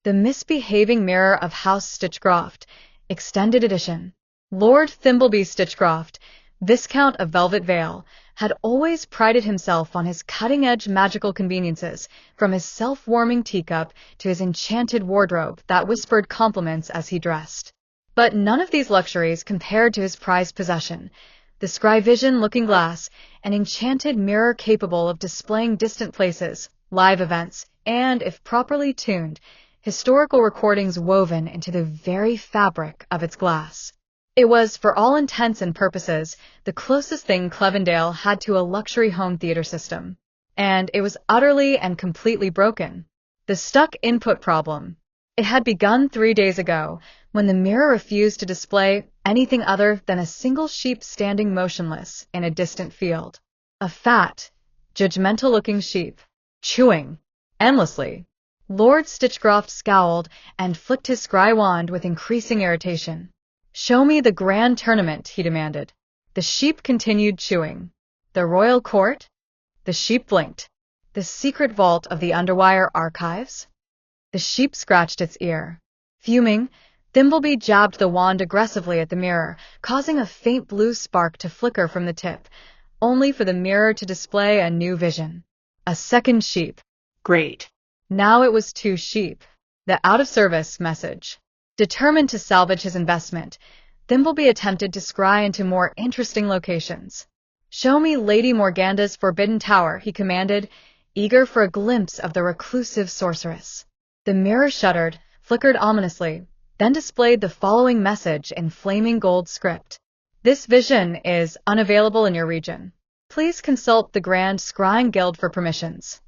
The Misbehaving Mirror of House Stitchcroft, Extended Edition. Lord Thimbleby Stitchcroft, Viscount of Velvet Vale, had always prided himself on his cutting-edge magical conveniences, from his self-warming teacup to his enchanted wardrobe that whispered compliments as he dressed. But none of these luxuries compared to his prized possession, the Scry-Vision Looking Glass, an enchanted mirror capable of displaying distant places, live events, and, if properly tuned, historical recordings woven into the very fabric of its glass. It was, for all intents and purposes, the closest thing Cleavendale had to a luxury home theater system. And it was utterly and completely broken. The stuck input problem. It had begun 3 days ago, when the mirror refused to display anything other than a single sheep standing motionless in a distant field. A fat, judgmental-looking sheep, chewing endlessly. Lord Stitchcroft scowled and flicked his scry-wand with increasing irritation. "Show me the grand tournament," he demanded. The sheep continued chewing. The royal court? The sheep blinked. The secret vault of the underwire archives? The sheep scratched its ear. Fuming, Thimbleby jabbed the wand aggressively at the mirror, causing a faint blue spark to flicker from the tip, only for the mirror to display a new vision. A second sheep. Great. Now it was 2 sheep. The out-of-service message. Determined to salvage his investment, Thimbleby attempted to scry into more interesting locations. "Show me Lady Morganda's Forbidden Tower," he commanded, eager for a glimpse of the reclusive sorceress. The mirror shuddered, flickered ominously, then displayed the following message in flaming gold script. "This vision is unavailable in your region. Please consult the Grand Scrying Guild for permissions."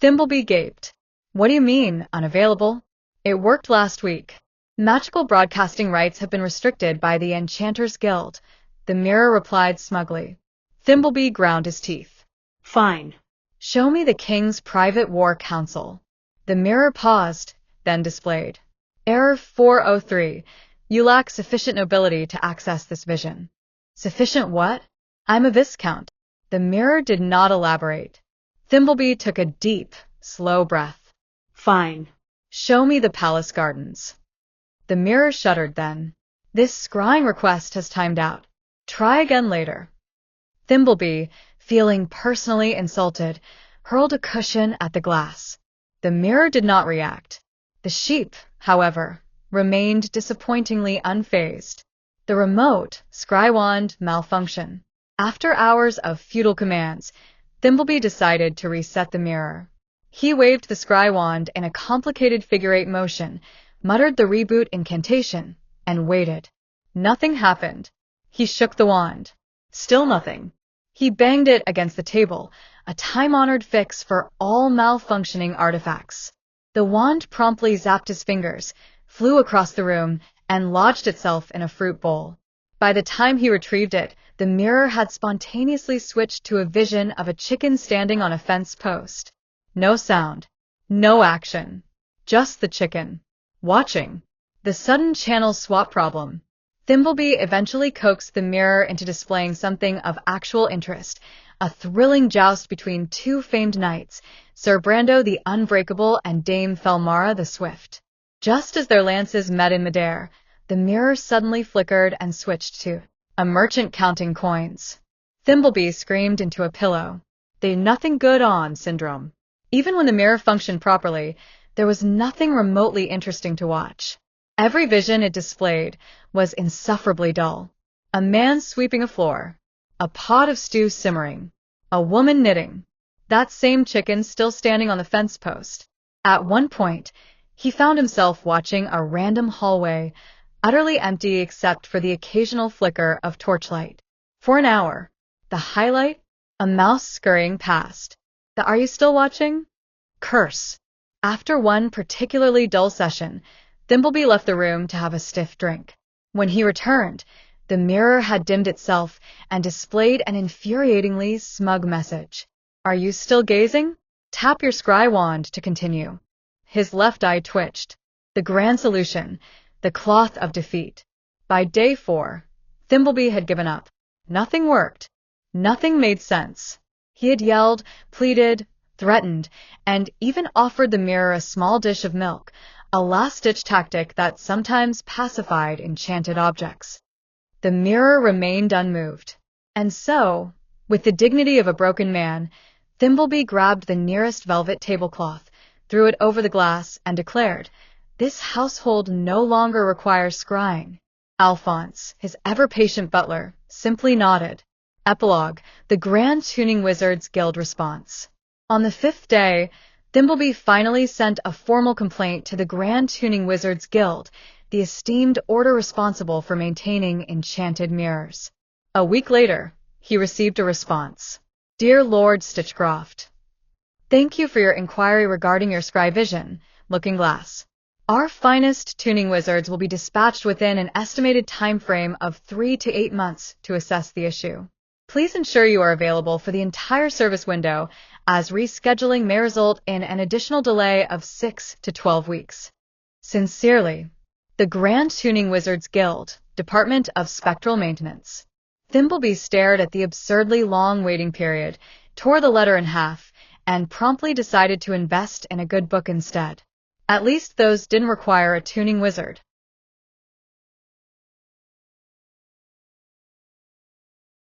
Thimbleby gaped. "What do you mean, unavailable? It worked last week." "Magical broadcasting rights have been restricted by the Enchanters Guild," the mirror replied smugly. Thimbleby ground his teeth. "Fine. Show me the King's Private War Council." The mirror paused, then displayed. "Error 403. You lack sufficient nobility to access this vision." "Sufficient what? I'm a viscount." The mirror did not elaborate. Thimbleby took a deep, slow breath. "Fine. Show me the palace gardens." The mirror shuddered then. "This scrying request has timed out. Try again later." Thimbleby, feeling personally insulted, hurled a cushion at the glass. The mirror did not react. The sheep, however, remained disappointingly unfazed. The remote Scry-Wand Malfunction. After hours of futile commands, Thimbleby decided to reset the mirror. He waved the scry-wand in a complicated figure-8 motion, muttered the reboot incantation, and waited. Nothing happened. He shook the wand. Still nothing. He banged it against the table, a time-honored fix for all malfunctioning artifacts. The wand promptly zapped his fingers, flew across the room, and lodged itself in a fruit bowl. By the time he retrieved it, the mirror had spontaneously switched to a vision of a chicken standing on a fence post. No sound. No action. Just the chicken. Watching. The sudden channel swap problem. Thimbleby eventually coaxed the mirror into displaying something of actual interest, a thrilling joust between 2 famed knights, Sir Brando the Unbreakable and Dame Felmara the Swift. Just as their lances met in midair, the mirror suddenly flickered and switched to a merchant counting coins. Thimbleby screamed into a pillow. The nothing good on syndrome. Even when the mirror functioned properly, there was nothing remotely interesting to watch. Every vision it displayed was insufferably dull. A man sweeping a floor. A pot of stew simmering. A woman knitting. That same chicken still standing on the fence post. At one point, he found himself watching a random hallway, utterly empty except for the occasional flicker of torchlight. For an hour. The highlight? A mouse scurrying past. The "Are you still watching?" Curse. After one particularly dull session, Thimbleby left the room to have a stiff drink. When he returned, the mirror had dimmed itself and displayed an infuriatingly smug message. "Are you still gazing? Tap your scry wand to continue." His left eye twitched. The grand solution. The cloth of defeat. By day 4, Thimbleby had given up. Nothing worked. Nothing made sense. He had yelled, pleaded, threatened, and even offered the mirror a small dish of milk, a last-ditch tactic that sometimes pacified enchanted objects. The mirror remained unmoved. And so, with the dignity of a broken man, Thimbleby grabbed the nearest velvet tablecloth, threw it over the glass, and declared, "This household no longer requires scrying." Alphonse, his ever-patient butler, simply nodded. Epilogue: The Grand Tuning Wizards Guild Response. On the 5th day, Thimbleby finally sent a formal complaint to the Grand Tuning Wizards Guild, the esteemed order responsible for maintaining enchanted mirrors. A week later, he received a response. Dear Lord Stitchcroft, thank you for your inquiry regarding your Scry-Vision Looking Glass. Our finest tuning wizards will be dispatched within an estimated time frame of 3 to 8 months to assess the issue. Please ensure you are available for the entire service window, as rescheduling may result in an additional delay of 6 to 12 weeks. Sincerely, the Grand Tuning Wizards Guild, Department of Spectral Maintenance. Thimbleby stared at the absurdly long waiting period, tore the letter in half, and promptly decided to invest in a good book instead. At least those didn't require a tuning wizard.